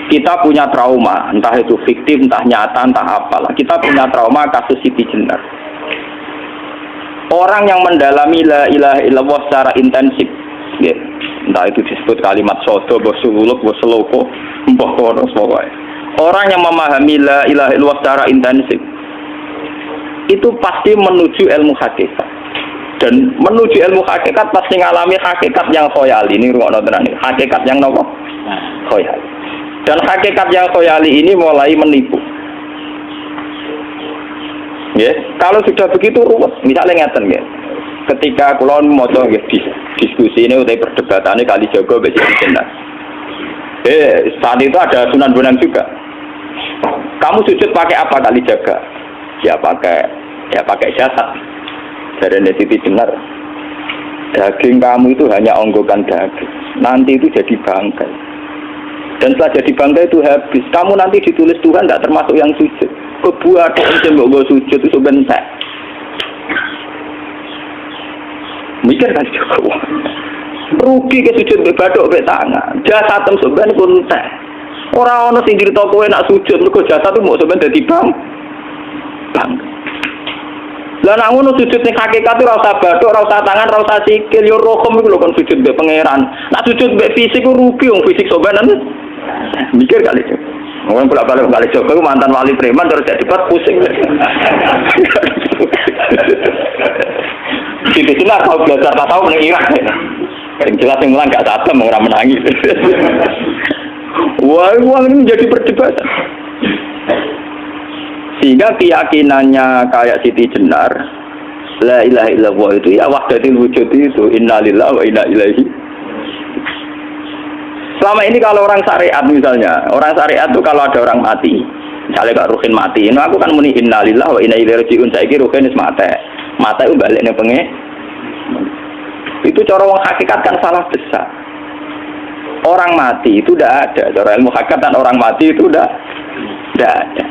kita punya trauma, entah itu fiktif, entah nyata, entah apalah. Kita punya trauma kasus Siti Jenar. Orang yang mendalami la ilaha illallah secara intensif, ya, entah itu disebut kalimat sodo, bosuluk, boseloko, mbah kono semua. Orang yang memahami la ilaha illallah secara intensif, itu pasti menuju ilmu hakikat. Dan menuju ilmu hakikat pasti ngalami hakikat yang khoyali. Ini ruang tenan ini. Hakikat yang nopo? Khoyali. Dan hakikat yang khoyali ini mulai menipu. Ya, kalau sudah begitu ruwet, misalnya ngeten ya. Ketika kula maca nggih diskusi ini utai perdebatannya kali Jogo mbek Siti Jenar. Saat itu ada Sunan Bonang juga. Kamu sujud pakai apa kali jaga? Ya pakai jasad. Dari Siti Jenar. Daging kamu itu hanya onggokan daging. Nanti itu jadi bangkai. Dan setelah jadi bangkai itu habis. Kamu nanti ditulis Tuhan tidak termasuk yang sujud. Kebuat yang mau sujud itu bentek. Mikir kan juga. Rugi ke sujud bebadok be tangan. Jasad tem sebenarnya pun entek. Orang ono sing cerita kowe nak sujud mergo jasad itu mau sebenarnya dadi bang. Lah nak ngono sujud ning hakikat ora usah badhok, ora usah tangan, ora usah sikil, yo rohom iku lho kon sujud mbek pangeran. Nak sujud mbek fisik ku rugi wong fisik sobanan. Mikir kali itu. Wong bolak-balik kali Joko iku mantan wali preman terus jadi pas pusing. Siti Jenar kalau belajar tasawuf ning Irak. Yang jelas yang mulang gak satem ora menangis. Wah, uang ini menjadi perdebatan. Sehingga keyakinannya kayak Siti Jenar, la ilaha illallah itu ya wahdatul wujud itu innalillahi wa inna ilaihi. Selama ini kalau orang syariat misalnya, orang syariat itu kalau ada orang mati, misalnya Kak Ruhin mati, nah aku kan muni innalillahi wa inna ilaihi raji'un, saiki Ruhin wis mate. Mate itu balik ning penge. Itu cara wong hakikat kan salah besar. Orang mati itu tidak ada. Cara ilmu hakikat dan orang mati itu tidak ada.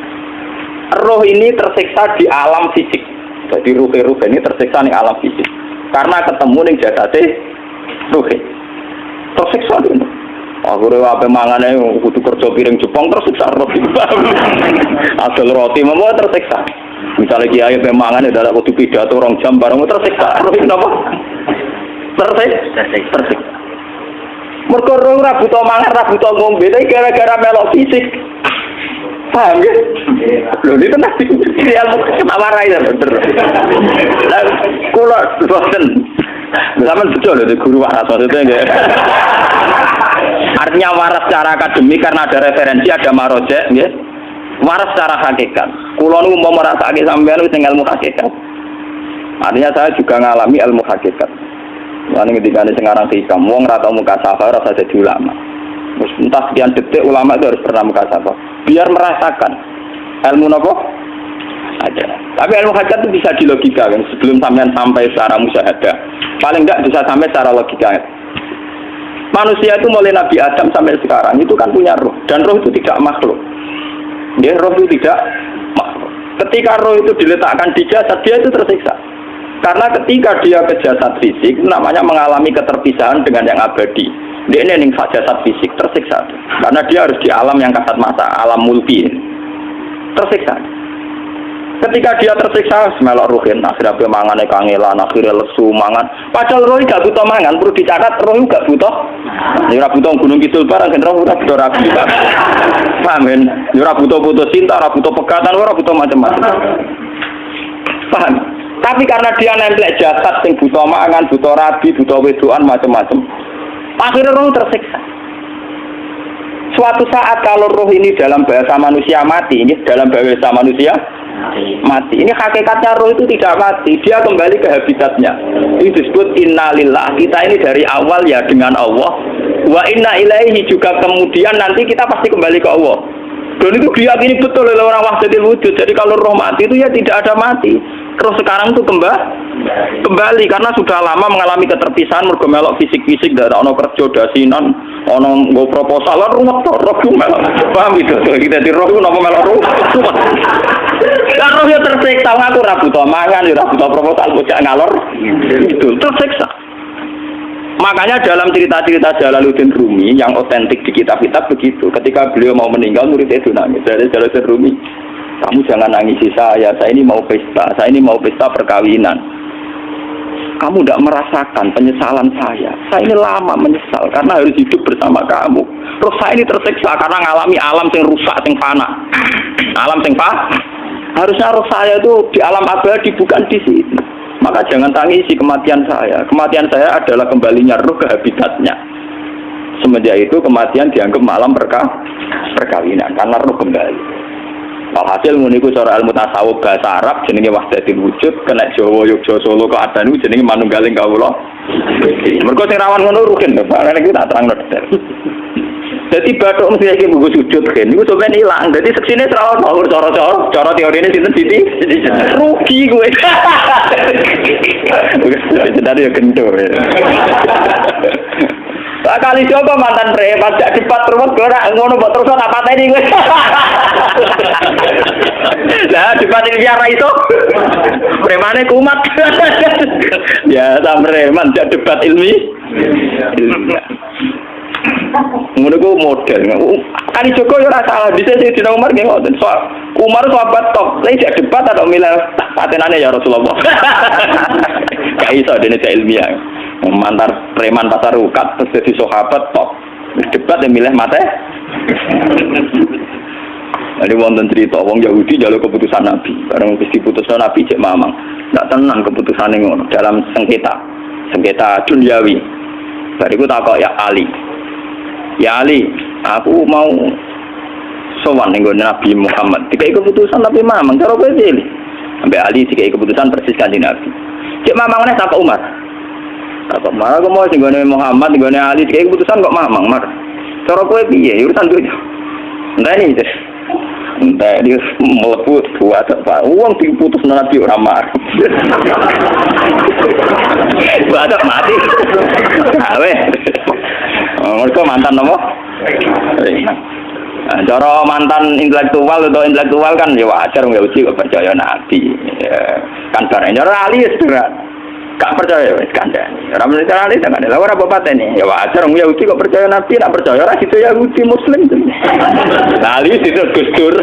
Roh ini tersiksa di alam fisik. Jadi ruh-ruh ini tersiksa di alam fisik. Karena ketemu ning jasate ruh. Tersiksa itu. Aku rewa ape mangane kudu kerja piring Jepang tersiksa roh. Asal roti memang tersiksa. Misalnya kiai ape mangane dadak kudu pidato 2 jam bareng tersiksa. Roh napa? Tersiksa. Mergo roh ora butuh mangan, ora butuh ngombe, tapi gara-gara melok fisik. Paham ya? Lho ini tenang ilmu ketawarai ya bener. Lah kula boten. Sampeyan betul lho guru waras maksudnya nggih. Artinya waras secara akademik karena ada referensi, ada marojek nggih. Waras secara hakikat. Kula niku mau merasake sampeyan wis ilmu hakikat. Artinya saya juga ngalami ilmu hakikat. Lan ketika sekarang hikam wong ra tau muka safar rasa jadi ulama. Terus entah sekian detik ulama itu harus pernah muka safar. Biar merasakan ilmu nopo ada. Tapi ilmu hakikat itu bisa dilogikakan sebelum sampai secara musyahadah. Paling enggak bisa sampai secara logika. Manusia itu mulai Nabi Adam sampai sekarang itu kan punya roh dan roh itu tidak makhluk. Dia roh itu tidak makhluk. Ketika roh itu diletakkan di jasad dia itu tersiksa. Karena ketika dia ke jasad fisik namanya mengalami keterpisahan dengan yang abadi. Dia ini jasad fisik tersiksa. Karena dia harus di alam yang kasat mata, alam mulki. Tersiksa. Ketika dia tersiksa, semelok ruhin, akhirnya mangan kangelan, akhirnya lesu mangan. Padahal roh gak butuh mangan, perlu dicatat roh gak butuh. Ora butuh gunung kidul barang, roh ora butuh rapi. Paham kan? Ora butuh putus cinta, ora butuh pegatan, ora butuh macam-macam. Paham? Tapi karena dia nemplek jasad sing butuh mangan, butuh rabi, butuh wedoan macam-macam. Akhirnya roh tersiksa. Suatu saat kalau roh ini dalam bahasa manusia mati, ini dalam bahasa manusia mati. Ini hakikatnya roh itu tidak mati, dia kembali ke habitatnya. Ini disebut innalillah. Kita ini dari awal ya dengan Allah. Wa inna ilaihi juga kemudian nanti kita pasti kembali ke Allah. Dan itu diyakini betul oleh orang wahdatul wujud. Jadi kalau roh mati itu ya tidak ada mati. Terus sekarang itu kembali karena sudah lama mengalami keterpisahan mergo melok fisik-fisik dari ono kerja dasinan, ono nggo proposal ruwet to roh melok. Paham itu? Kita di roh ku napa melok roh. Lah roh ya tersiksa aku ora butuh mangan, ora butuh proposal bocah ngalor. Itu tersiksa. Makanya dalam cerita-cerita Jalaluddin Rumi yang otentik di kitab-kitab begitu. Ketika beliau mau meninggal, muridnya itu nangis. Dari Jalaluddin Rumi, kamu jangan nangisi saya ini mau pesta perkawinan. Kamu tidak merasakan penyesalan saya ini lama menyesal karena harus hidup bersama kamu. Terus saya ini tersiksa karena ngalami alam yang rusak, yang fana. Alam yang fana. Harusnya roh saya itu di alam abadi, bukan di sini. Maka jangan tangisi kematian saya. Kematian saya adalah kembalinya roh ke habitatnya. Semenjak itu kematian dianggap malam perkawinan karena roh kembali. Walhasil muniku cara ilmu tasawuf bahasa Arab jenenge wahdatul wujud, kena Jawa Yogya Solo kok adanu jenenge manunggaling kawula. Mergo sing rawan ngono rugen lho, Pak. Nek tak terangno detail. Dadi bathuk mesti iki buku sujud kan. Niku sampeyan ilang. Dadi seksine terlalu ngawur cara teorine sinten Siti. Rugi kowe. Dari yo kentur. Kali coba mantan preman jak debat terus ora ngono mbok terus tak pateni kowe. Lah debat ini biar iso. Premane kumat. Ya ta preman jak debat ilmi. Ngono ku model. Kali Joko yo ora salah bisa Sayyidina Umar nggih ngoten. Umar sahabat top. Lha jak debat atau milih patenane ya Rasulullah. Gak iso dene ilmiah. Mantan preman pasar ukat terus jadi sahabat top debat yang milih mate. Jadi wonten cerita wong Yahudi jaluk keputusan Nabi bareng wis diputusno Nabi cek mamang ndak tenang keputusane ngono dalam sengketa duniawi. Bariku takok ya Ali aku mau sowan ning Nabi Muhammad dikai keputusan Nabi mamang cara kowe pilih ambek Ali dikai keputusan persis kanjeng Nabi cek mamang meneh takok Umar. Apa marah aku mau singgone Muhammad, singgone Ali, kayak keputusan kok mamang mar. Cara kowe piye? Urusan duit. Entah ini, entah dia meleput buat apa? Uang diputus Nabi ora mar. Buat mati. Awe. Mereka mantan nopo? Cara mantan intelektual kan ya wajar nggak uji kok percaya Nabi. Kan bareng cara Ali ya gak percaya wis kandhani. Ora mesti ali tenan. Lah ora apa patene. Ya wajar wong Yahudi kok percaya Nabi, nek percaya ora situ Yahudi Muslim. Lah ali situ Gustur.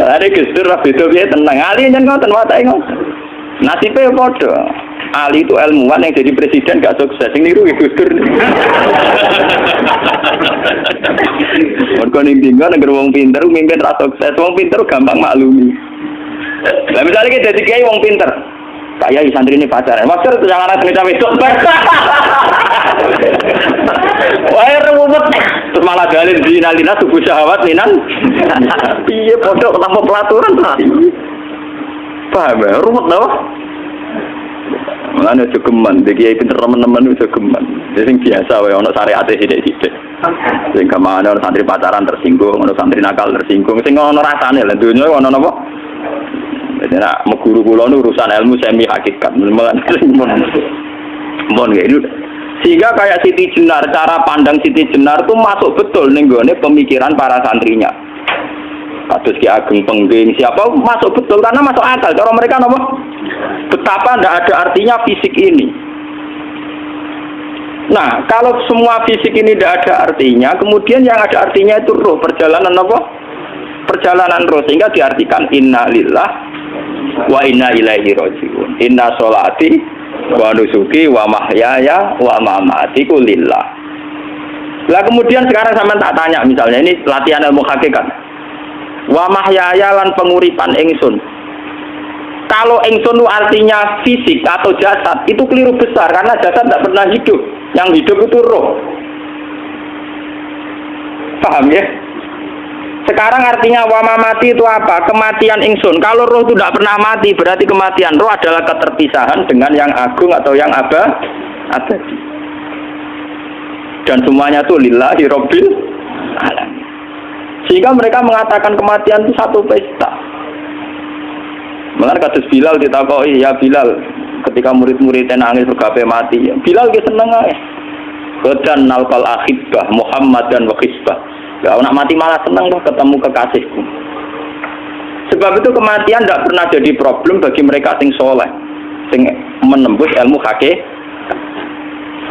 Are Gustur ra beda piye tenang. Ali nyen ngoten watake ngoten. Nasibe padha. Ali itu ilmuwan yang jadi presiden gak sukses. Sing niru Gustur. Mergo ning dinggo nek wong pinter mimpin ra sukses. Wong pinter gampang maklumi. Lah misalnya kita jadi kiai wong pinter, kayak santri ini pacaran, maksud itu jangan ada cerita itu. Wah ruwet, terus malah dalil dinalina tubuh syahwat minan. Iya bodoh tanpa pelaturan paham ya, ruwet loh. Mana jogeman, kiai pinter teman-teman itu jogeman. Jadi biasa, wae ono syariate sithik-sithik. Sing kemana ono santri pacaran tersinggung, ono santri nakal tersinggung, sing ono rasane lha dunya ono napa? Jadi nak guru kula nu urusan ilmu semi hakikat, mon gitu. Sehingga kayak Siti Jenar, cara pandang Siti Jenar itu masuk betul ning gone pemikiran para santrinya. Kados Ki Ageng Pengging siapa masuk betul karena masuk akal. Cara mereka napa? Betapa tidak ada artinya fisik ini. Nah, kalau semua fisik ini tidak ada artinya, kemudian yang ada artinya itu roh, perjalanan apa? Perjalanan roh, sehingga diartikan inna lillah wa inna ilaihi raji'un. Inna sholati wa nusuki wa mahyaya wa mamati lillah. Lah kemudian sekarang sampean tak tanya misalnya ini latihan ilmu hakikat. Wa mahyaya lan penguripan ingsun. Kalau ingsun itu artinya fisik atau jasad, itu keliru besar karena jasad tidak pernah hidup. Yang hidup itu roh. Paham ya? Sekarang artinya wama mati itu apa? Kematian ingsun. Kalau roh itu tidak pernah mati, berarti kematian roh adalah keterpisahan dengan yang agung atau yang abadi. Dan semuanya itu lillahi rabbil alamin. Sehingga mereka mengatakan kematian itu satu pesta. Mengenai kasus Bilal ditakoi, ya Bilal, ketika murid-muridnya nangis bergapai mati, ya Bilal dia seneng aja. Kedan nalkal akhibah Muhammad dan wakisbah. Gak nak mati malah seneng loh ketemu kekasihku. Sebab itu kematian tidak pernah jadi problem bagi mereka sing soleh, sing menembus ilmu hakikat.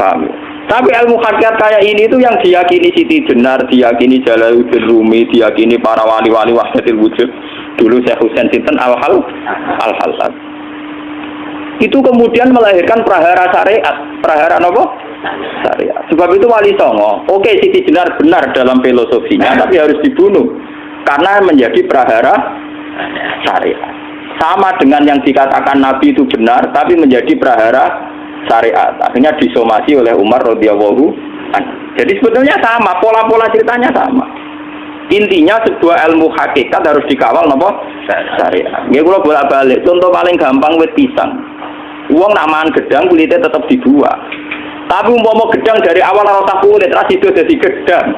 Paham? Tapi ilmu hakikat kayak ini itu yang diyakini Siti Jenar, diyakini Jalaluddin Rumi, diyakini para wali-wali wahdatul wujud. Dulu Syekh Husain Sinten Al-Halal. Itu kemudian melahirkan prahara syariat. Prahara apa? Syariat. Sebab itu Wali Songo, oke Siti Jenar benar dalam filosofinya, tapi harus dibunuh karena menjadi prahara syariat. Sama dengan yang dikatakan Nabi itu benar, tapi menjadi prahara syariat. Akhirnya disomasi oleh Umar radhiyallahu anhu. Jadi sebetulnya sama, pola-pola ceritanya sama. Intinya sebuah ilmu hakikat harus dikawal napa? Syariat. Nggih kula bolak-balik. Contoh paling gampang wit pisang. Wong nak mangan gedang kulitnya tetap dibuat. Tapi umpama gedang dari awal ora usah kulit, ra sido dadi gedang.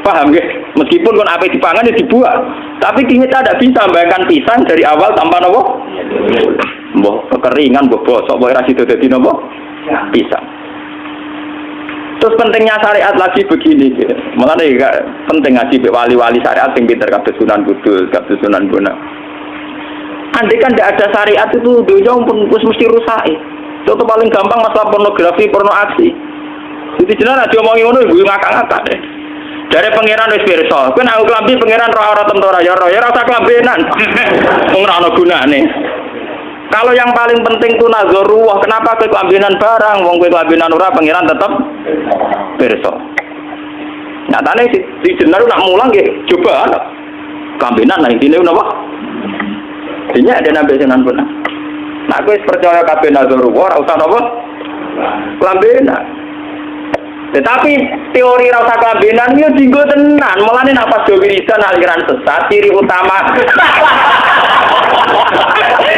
Paham nggih? Meskipun kon ape dipangan ya dibuat. Tapi kita tidak bisa membayangkan pisang dari awal tanpa napa? Mbah kekeringan, mbah bosok, mbah ra sido dadi napa? Pisang. Terus pentingnya syariat lagi begini, malah penting ngaji wali-wali syariat yang pinter kabeh Sunan Kudus, kabeh Sunan Bonang. Andai kan tidak ada syariat itu dunia pun mesti rusak. Contoh paling gampang masalah pornografi, porno aksi. Jadi jenar ada omongi ngono ibu ngakak-ngakak deh. Dari pangeran wis pirsa, kowe nek klambi pangeran ora tentara ya rasa klambenan. Wong ora ana gunane. Kalau yang paling penting itu nazarullah, kenapa kowe kelambinan barang, wong kowe kelambinan ora pangeran tetep pirsa. Nyatane si jenar nak mulang nggih coba kelambinan lah intine napa? Dinya ada nabi Sunan Bonang. Nah kowe percaya kabeh nazarullah ora usah napa? Kelambinan. Tetapi teori ora usah kelambinan yo dinggo tenan, mulane nek pas do wiridan aliran sesat ciri utama.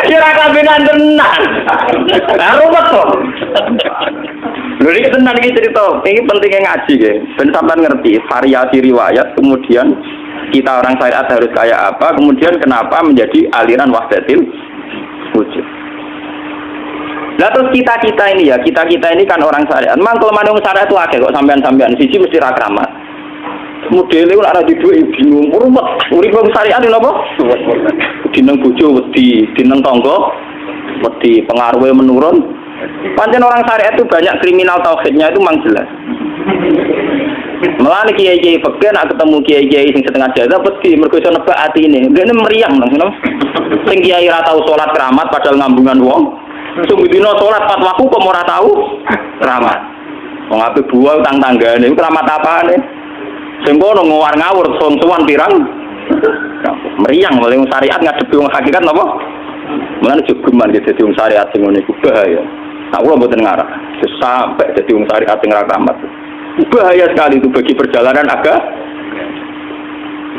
Kira kabinan tenan. Lah ruwet to. Lha iki tenan iki cerita. Iki pentingnya ngaji nggih. Ben sampean ngerti variasi riwayat, kemudian kita orang syariat harus kayak apa, kemudian kenapa menjadi aliran wahdatul wujud. Lah terus kita ini ya, kita ini kan orang syariat. Memang kelemahan orang syariat itu akeh kok sampean-sampean. Siji mesti ra kramat. Modele ora di duwe bingung, rumet. Urip wong syariat lho apa? Dineng bojo wedi, dineng tangga wedi, pengaruhe menurun. Pancen orang syariat itu banyak kriminal tauhidnya itu memang jelas. Malah kiai-kiai fikih nak ketemu kiai-kiai sing setengah jaga wedi mergo iso nebak atine. Ngene meriang lho. Sing kiai ra tau salat keramat padahal ngambungan wong. Sungguh dino salat pas waktu kok ora tau keramat. Wong ape buah utang tanggane keramat apane? Sing kono ngawur-ngawur sowan pirang meriang oleh syariat ngadepi wong hakikat napa? Mulane jogeman gitu dadi wong syariat sing ngene iku bahaya. Nah, kula mboten ngarah sampai dadi wong syariat sing ra keramat. Bahaya sekali itu bagi perjalanan agama.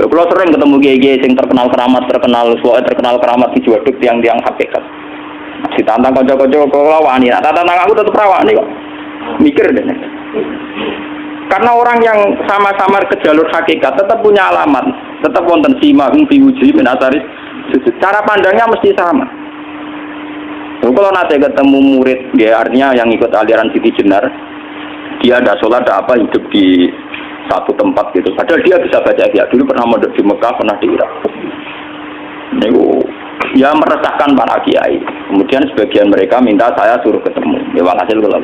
Kalau sering ketemu kiai-kiai sing terkenal keramat di Juwaduk tiang-tiang hakikat. Ditantang kanca-kanca kula wani, tak tantang aku tetep rawani kok. Mikir deh. Karena orang yang sama-sama ke jalur hakikat tetap punya alamat, tetap wonten sima biwuji min asari sujud. Cara pandangnya mesti sama. Kalau nanti ketemu murid, dia artinya yang ikut aliran Siti Jenar, dia ada sholat, ada apa, hidup di satu tempat gitu. Padahal dia bisa baca Ihya. Dulu pernah mondok di Mekah, pernah di Irak. Ya meresahkan para kiai. Kemudian sebagian mereka minta saya suruh ketemu. Ya walhasil kalau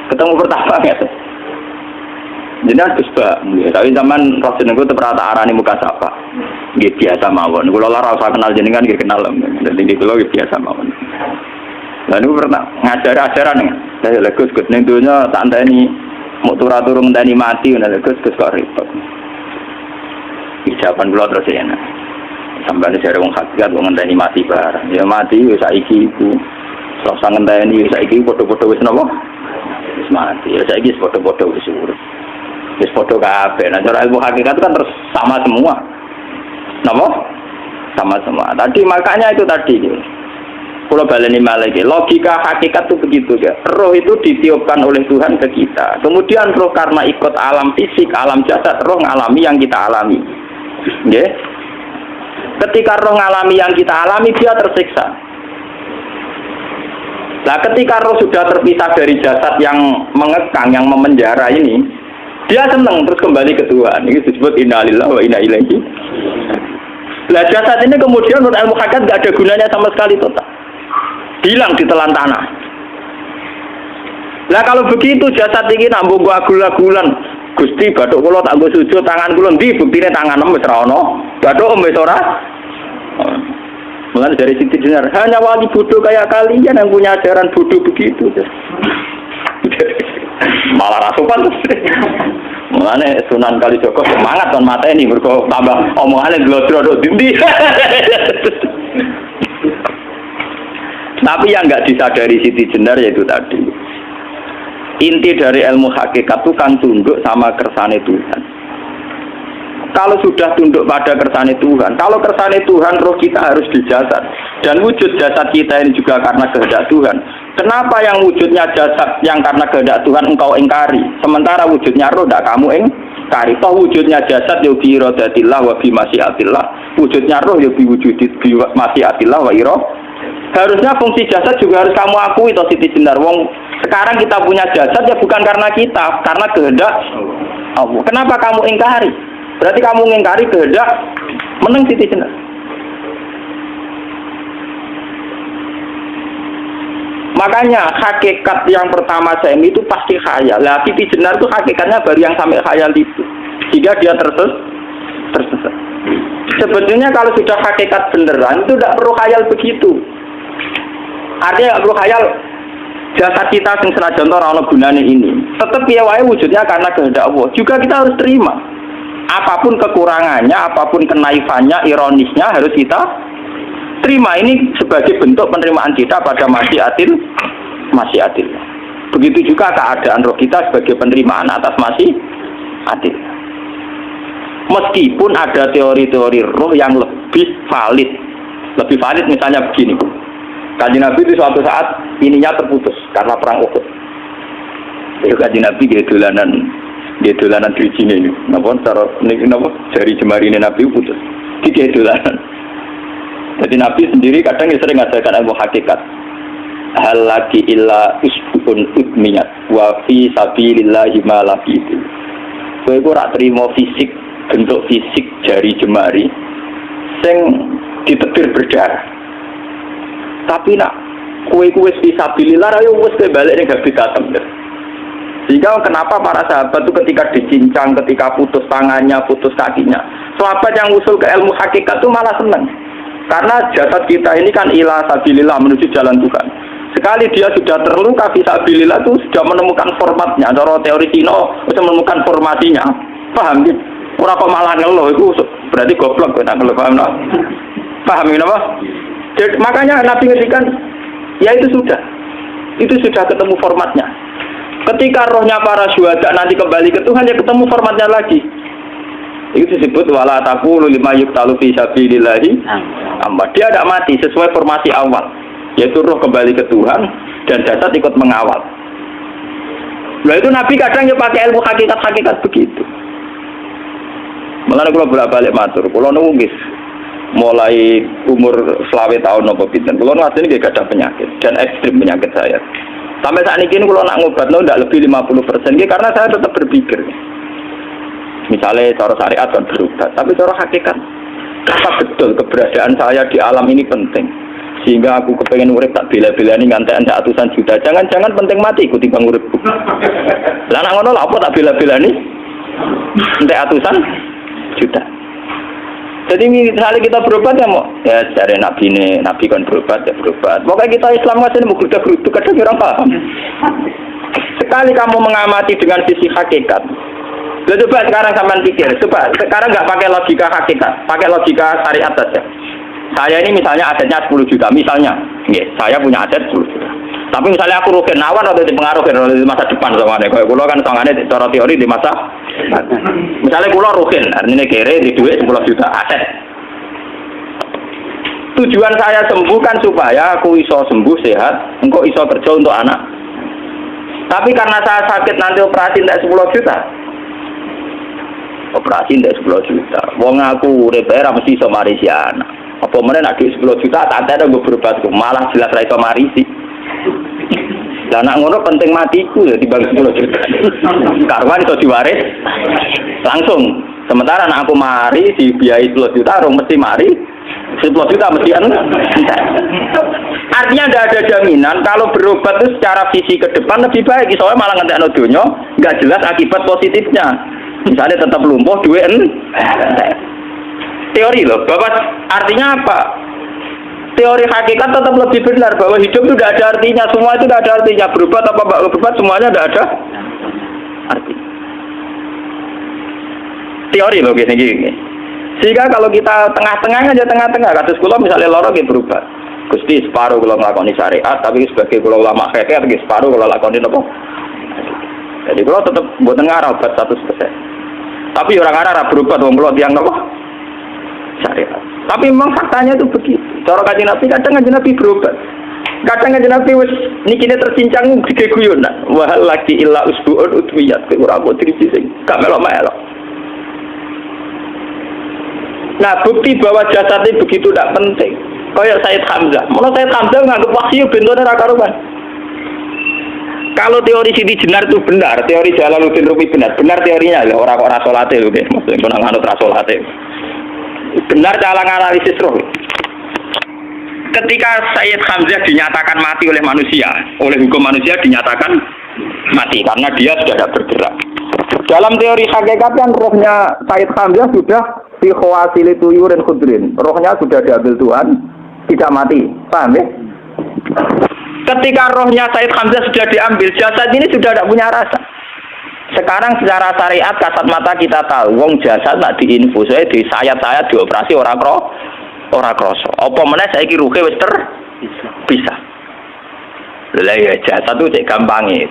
ketemu pertama gitu. Jadi harus tapi zaman roh jenengku terperata arani muka sapa. Nggih biasa mawon. Kula ora usah kenal jenengan nggih kenal. Dadi kula nggih biasa mawon. Lah niku pernah ngajar-ajaran. Saya lek Gus ning donya tak enteni mau turu ngenteni mati ngono lek Gus kok repot. Jawaban kula terus ya. Sampai ada wong hakikat wong ngenteni mati barang. Ya mati wis saiki iku. Ora usah ngenteni saiki padha-padha wis napa? Wis mati. Ya saiki wis padha-padha wis urip. Wis padha kabeh. Nah, cara ilmu hakikat itu kan terus sama semua. Napa? Sama semua. Tadi makanya itu tadi. Kalau baleni malih logika hakikat itu begitu ya. Roh itu ditiupkan oleh Tuhan ke kita. Kemudian roh karena ikut alam fisik, alam jasad, roh ngalami yang kita alami. Nggih. Ketika roh ngalami yang kita alami dia tersiksa. Nah, ketika roh sudah terpisah dari jasad yang mengekang, yang memenjara ini, dia senang terus kembali ke Tuhan. Ini disebut innalillahi wa inna ilaihi. Nah, jasad ini kemudian menurut ilmu hakikat tidak ada gunanya sama sekali total. Hilang di telan tanah. Lah kalau begitu jasad iki nak mbok agul-agulan. Gusti bathuk kula tak nggo sujud tangan kula ndi buktine tangan wis ora ono. Bathuk wis ora. Mulai dari Siti Jenar, hanya wali bodoh kayak kalian yang punya ajaran bodoh begitu. Malah rasukan. Mulane Sunan Kalijaga semangat kon mateni mergo tambah omongane glodro dindi. Tapi yang enggak disadari Siti Jenar yaitu tadi. Inti dari ilmu hakikat itu kan tunduk sama kersane Tuhan. Kalau sudah tunduk pada kersane Tuhan, kalau kersane Tuhan roh kita harus di jasad. Dan wujud jasad kita ini juga karena kehendak Tuhan. Kenapa yang wujudnya jasad yang karena kehendak Tuhan engkau ingkari? Sementara wujudnya roh tidak kamu ingkari. Toh wujudnya jasad ya bi iradatillah wa bi masyiatillah. Wujudnya roh ya bi wujudit bi masyiatillah wa iro. Harusnya fungsi jasad juga harus kamu akui toh Siti Jenar. Wong sekarang kita punya jasad ya bukan karena kita, karena kehendak Allah. Kenapa kamu ingkari? Berarti kamu mengingkari kehendak meneng Siti Jenar. Makanya hakikat yang pertama saya itu pasti khayal. Lah Siti Jenar itu hakikatnya baru yang sampai khayal itu. Sehingga dia tersesat. Sebetulnya kalau sudah hakikat beneran itu tidak perlu khayal begitu. Artinya tidak perlu khayal jasad kita sing senajan ora ana gunane ini. Tetap piye wae wujudnya karena kehendak Allah. Juga kita harus terima. Apapun kekurangannya, apapun kenaifannya, ironisnya harus kita terima. Ini sebagai bentuk penerimaan kita pada masyiatil. Begitu juga keadaan roh kita sebagai penerimaan atas masyiatil. Meskipun ada teori-teori roh yang lebih valid. Lebih valid misalnya begini. Kanjeng Nabi itu suatu saat ininya terputus karena perang Uhud. Itu Kanjeng Nabi dia dolanan drijine ini. Napa cara napa jari jemari Nabi putus. Dia dolanan. Jadi Nabi sendiri kadang sering ngajarkan ilmu hakikat. Hal lagi illa usbun utmiyat wa fi sabilillahi ma laqitu. Kowe ora trimo fisik, bentuk fisik jari jemari sing ditebir berdarah. Tapi nak kowe wis fisabilillah ayo wis balik ning habitat. Sehingga kenapa para sahabat itu ketika dicincang, ketika putus tangannya, putus kakinya, sahabat yang usul ke ilmu hakikat itu malah senang. Karena jasad kita ini kan ila sabilillah menuju jalan Tuhan. Sekali dia sudah terluka fisabilillah itu sudah menemukan formatnya. Cara teori Cina sudah menemukan formasinya. Paham gitu? Ora kok malah ngeluh itu berarti goblok kok ngeluh, paham tak? Paham apa? Jadi, makanya Nabi ngertikan ya itu sudah ketemu formatnya. Ketika rohnya para syuhada nanti kembali ke Tuhan, ya ketemu formatnya lagi. Itu disebut wala taqulu lima yuqtalu fi sabilillahi amma. Dia tidak mati sesuai formasi awal, yaitu roh kembali ke Tuhan dan jasad ikut mengawal. Nah itu Nabi kadang ya pakai ilmu hakikat begitu. Mulane kula bolak-balik matur, kula nunggu mulai umur 20 tahun nopo pinten. Kula asline nggih gadah penyakit dan ekstrim penyakit saya. Sampai saat ini kalau nak ngobatno tidak lebih 50%, karena saya tetap berpikir. Misalnya cara syariat kan berobat, tapi cara hakikat, apa betul keberadaan saya di alam ini penting? Sehingga aku kepengen urip tak bela-belani ngantek atusan juta. Jangan-jangan penting mati ikut timbang urip. Lah nak ngono lha apa tak bela-belani? Ngantek atusan juta. Jadi misalnya kita berobat ya mau ya cari nabi kan berobat ya berobat. Pokoknya kita Islam masih mau geruduk kadang orang paham. Sekali kamu mengamati dengan sisi hakikat, coba sekarang sampean pikir, coba sekarang nggak pakai logika hakikat, pakai logika syariat saja. Saya ini misalnya asetnya 10 juta, misalnya, saya punya aset 10 juta. Tapi misalnya aku rugi nawar atau dipengaruhi di masa depan sama nih, kalau kulo kan soalnya cara teori di masa, misalnya kulo rugi, artinya kere di duit 10 juta aset. Tujuan saya sembuh kan supaya aku iso sembuh sehat, engkau iso kerja untuk anak. Tapi karena saya sakit nanti operasi tidak 10 juta, operasi tidak 10 juta. Wong aku repair mesti iso marisi anak. Apa mana nak 10 juta tak ada gue berobat, malah jelas ra iso marisi. Lah nak ngono penting matiku ya dibagi 10 juta. Karwan iso diwaris langsung. Sementara anak aku mari dibiayai 10 juta, rong mesti mari 10 juta mesti entek. Artinya tidak ada jaminan kalau berobat itu secara visi ke depan lebih baik, soalnya malah ngentekno donya, nggak jelas akibat positifnya. Misalnya tetap lumpuh duit entek. Teori loh, Bapak, artinya apa? Teori hakikat tetap lebih benar bahwa hidup itu tidak ada artinya, semua itu tidak ada artinya. Berobat apa enggak berobat semuanya tidak ada arti. Teori loh gini. Sehingga kalau kita tengah-tengah aja tengah-tengah, kasus kula misalnya loro nggih berobat. Gusti separuh kula nglakoni syariat, tapi sebagai kula ulama fikih tapi separuh kula lakoni apa? Jadi kula tetap mboten ngarah obat 100%. Tapi orang ngarah berobat wong kula tiyang napa? Syariat. Tapi memang faktanya itu begitu. Cara Kanjeng Nabi kadang Kanjeng Nabi berobat. Kadang Kanjeng Nabi wis nikine tercincang gede guyonan. Wahal lagi illa usbuun utwiyat ora kok driji sing gak melok-melok. Nah, bukti bahwa jasad itu begitu tidak penting. Kayak Sayyid Hamzah. Mulai Sayyid Hamzah nganggep wahyu bentone ra karuan. Kalau teori Siti Jenar itu benar, teori Jalaluddin Rumi benar teorinya lho, ora kok ra salate lho nggih. Maksudnya kok nganut ra salate. Benar cara analisis roh. Ketika Sayyid Hamzah dinyatakan mati oleh manusia, oleh hukum manusia dinyatakan mati karena dia sudah tidak bergerak. Dalam teori hakikat kan rohnya Sayyid Hamzah sudah fi khawasili tuyurin khudrin. Rohnya sudah diambil Tuhan, tidak mati. Paham ya? Ketika rohnya Sayyid Hamzah sudah diambil, jasad ini sudah tidak punya rasa. Sekarang secara syariat kasat mata kita tahu, wong jasad nak diinfus, di sayat-sayat dioperasi ora kroso. Apa meneh saiki ruhe wis bisa. Lah ya jasad itu cek gampange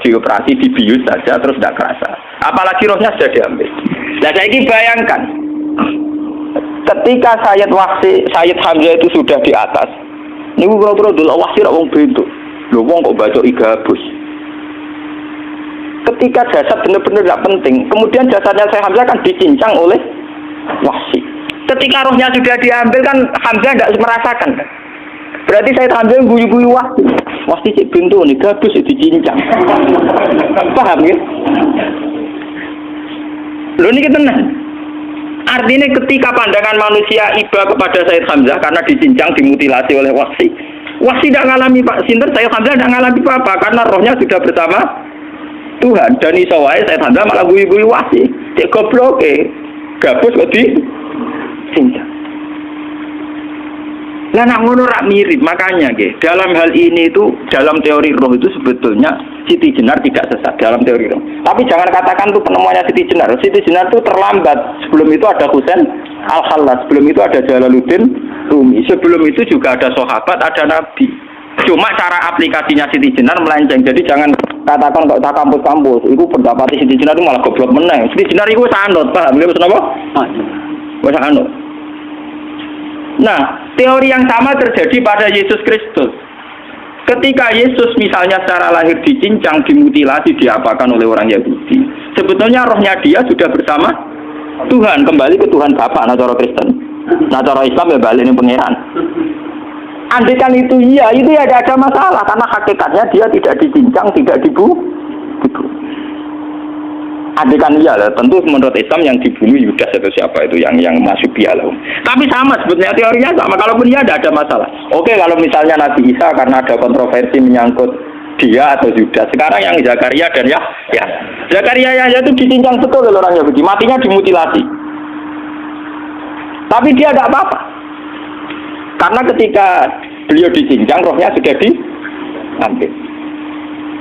dioperasi dibius saja terus tidak kerasa. Apalagi rohnya sudah diambil. Nah saiki bayangkan ketika Sayyid Hamzah itu sudah di atas. Niku kira-kira delok wahsi ra wong bentuk. Lho wong kok baca igabus. Ketika jasad benar-benar tidak penting, kemudian jasadnya Sayyid Hamzah kan dicincang oleh wahsi. Ketika rohnya sudah diambil kan Hamzah tidak merasakan. Berarti Sayyid Hamzah guyu-guyu wahsi cek pintu nih gabus dicincang. Paham ya? Lho niki tenan. Artinya ketika pandangan manusia iba kepada Sayyid Hamzah karena dicincang dimutilasi oleh wahsi tidak ngalami Pak Sinter, Sayyid Hamzah tidak ngalami apa-apa karena rohnya sudah bersama Tuhan. Dan iso wae Sayyid Hamzah malah guyu-guyu wahsi cek goblok gabus kok dicincang. Lah nak ngono rak mirip, makanya dalam hal ini itu dalam teori roh itu sebetulnya Siti Jenar tidak sesat dalam teori roh. Tapi jangan katakan itu penemuannya Siti Jenar. Siti Jenar itu terlambat. Sebelum itu ada Husain Al-Khallas, sebelum itu ada Jalaluddin Rumi, sebelum itu juga ada sahabat, ada nabi. Cuma cara aplikasinya Siti Jenar melenceng. Jadi jangan katakan kok tak kampus-kampus. Itu pendapat Siti Jenar itu malah goblok meneng. Siti Jenar itu sanut, paham? Nggih maksud apa? Wis sanut. Nah, teori yang sama terjadi pada Yesus Kristus. Ketika Yesus misalnya secara lahir dicincang, dimutilasi, diapakan oleh orang Yahudi, sebetulnya rohnya dia sudah bersama Tuhan, kembali ke Tuhan Bapa, nah cara Kristen. Nah cara Islam ya balik ini pangeran. Andaikan itu iya, itu ya ada masalah karena hakikatnya dia tidak dicincang, tidak dibunuh. Andaikan iya lah, tentu menurut Islam yang dibunuh Yudas atau siapa itu yang masuk bialah. Tapi sama sebetulnya teorinya sama. Kalaupun iya ada masalah. Oke, kalau misalnya Nabi Isa karena ada kontroversi menyangkut dia atau Yudas. Sekarang yang Zakaria dan ya Zakaria Yahya itu dicincang betul oleh orang Yahudi, matinya dimutilasi. Tapi dia tidak apa-apa. Karena ketika beliau dicincang, rohnya sudah diambil.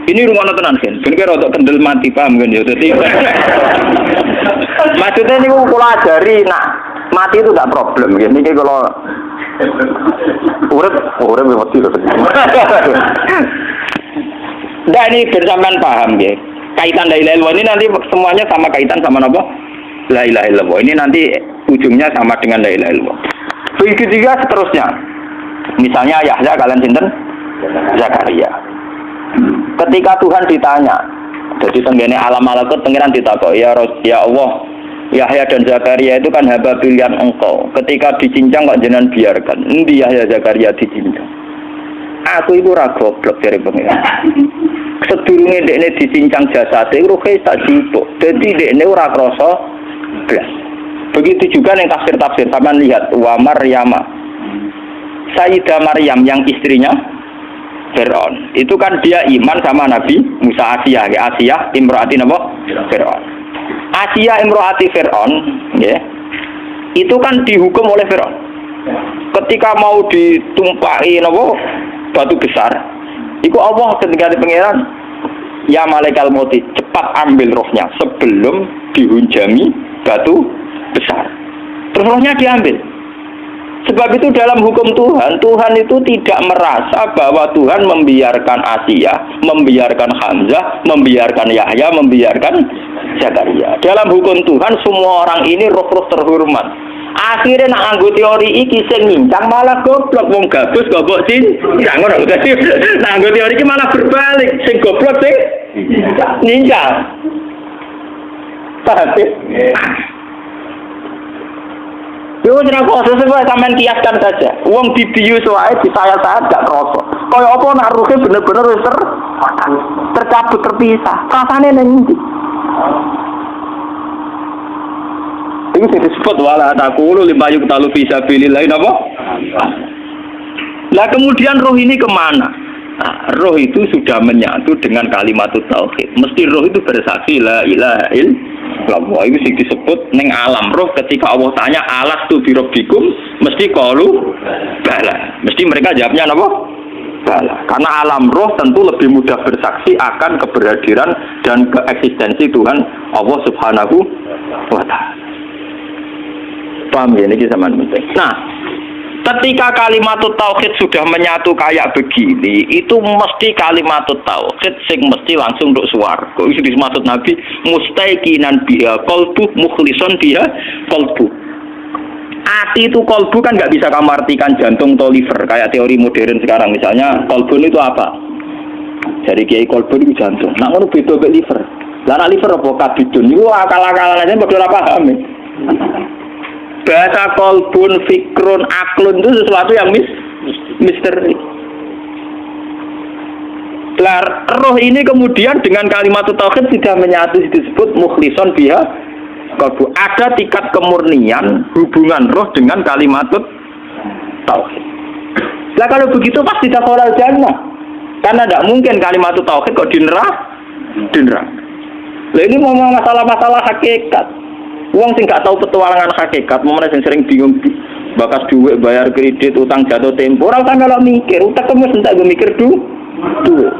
Ini rumah tenan kan, bener untuk kendel mati paham kan ya. Jadi maksudnya ini kalau ajari, nak mati itu tidak problem. Ini kalau urip mati loh. Nah ini bersamaan paham ya. Kaitan la ilaha illallah ini nanti semuanya sama kaitan sama apa? La ilaha illallah. Ini nanti ujungnya sama dengan la ilaha illallah. Begitu juga seterusnya. Misalnya Yahya kalian sinten? Zakaria. Ketika Tuhan ditanya, jadi tenggene alam malakut pengiran ditakok, ya Allah, Yahya dan Zakaria itu kan hamba pilihan engkau. Ketika dicincang kok jenengan biarkan. Endi Yahya Zakaria dicincang? Aku itu ra goblok dari pengiran. Sedurunge dekne dicincang jasate ruhe tak jupuk. Dadi dekne ora krasa blas. Begitu juga yang tafsir-tafsir, sama lihat wa Maryama. Sayyidah Maryam yang istrinya Fir'aun. Itu kan dia iman sama Nabi Musa. Asiyah imro'ati napa? Fir'aun. Asiyah imro'ati Fir'aun, ya. Itu kan dihukum oleh Fir'aun. Ketika mau ditumpahi napa? Batu besar. Iku Allah ketika di pangeran, ya malaikal mauti, cepat ambil rohnya sebelum dihunjami batu besar. Terus rohnya diambil. Sebab itu dalam hukum Tuhan, Tuhan itu tidak merasa bahwa Tuhan membiarkan Asiyah, membiarkan Hamzah, membiarkan Yahya, membiarkan Zakaria. Dalam hukum Tuhan semua orang ini roh-roh terhormat. Akhirnya nak anggo teori iki sing nyincang malah goblok, wong gabus goblok cincang ngono. Dadi nak anggo teori iki malah berbalik, sing goblok sing nyincang. Paham? Yo jeneng kok sesuai sampean kiaskan saja. Wong dibius wae disayat-sayat gak kroso. Kaya apa nak ruhe bener-bener wis tercabut terpisah. Rasane ning ndi? Iku sing disebut wala taqulu limayuk talu fi sabilillah napa? Lah kemudian roh ini kemana? Nah, roh itu sudah menyatu dengan kalimat tauhid. Mesti roh itu bersaksi la ilaha illallah. Itu sing disebut ning alam roh ketika Allah tanya alastu bi rabbikum, mesti qalu bala. Mesti mereka jawabnya apa? Bala. Karena alam roh tentu lebih mudah bersaksi akan keberhadiran dan keeksistensi Tuhan Allah Subhanahu wa taala. Paham ya, ini sama penting. Nah, ketika kalimat tauhid sudah menyatu kayak begini, itu mesti kalimat tauhid sing mesti langsung untuk swarga. Itu dimaksud Nabi mustaiqinan biha qalbu mukhlishon biha qalbu. Ati itu qalbu kan nggak bisa kamu artikan jantung atau liver kayak teori modern sekarang. Misalnya qalbu itu apa? Jadi kiai qalbu itu jantung. Nah, ngono beda mek liver. Lah liver apa kabidun? Iku akal-akalan aja padha ora paham. Bahasa kolbun, fikrun, aklun itu sesuatu yang misteri. Roh ini kemudian dengan kalimat tauhid sudah menyatu, disebut mukhlishon biha kolbu. Ada tingkat kemurnian hubungan roh dengan kalimat tauhid. Lah kalau begitu pasti dakhalal jannah. Karena tidak mungkin kalimat tauhid kok dinerang. Lah ini mau masalah-masalah hakikat. Uang sing gak tahu petualangan hakikat, momennya sering bingung bakas duit, bayar kredit, utang jatuh tempo. Orang kan kalau mikir, utang kamu sentak gue mikir duit.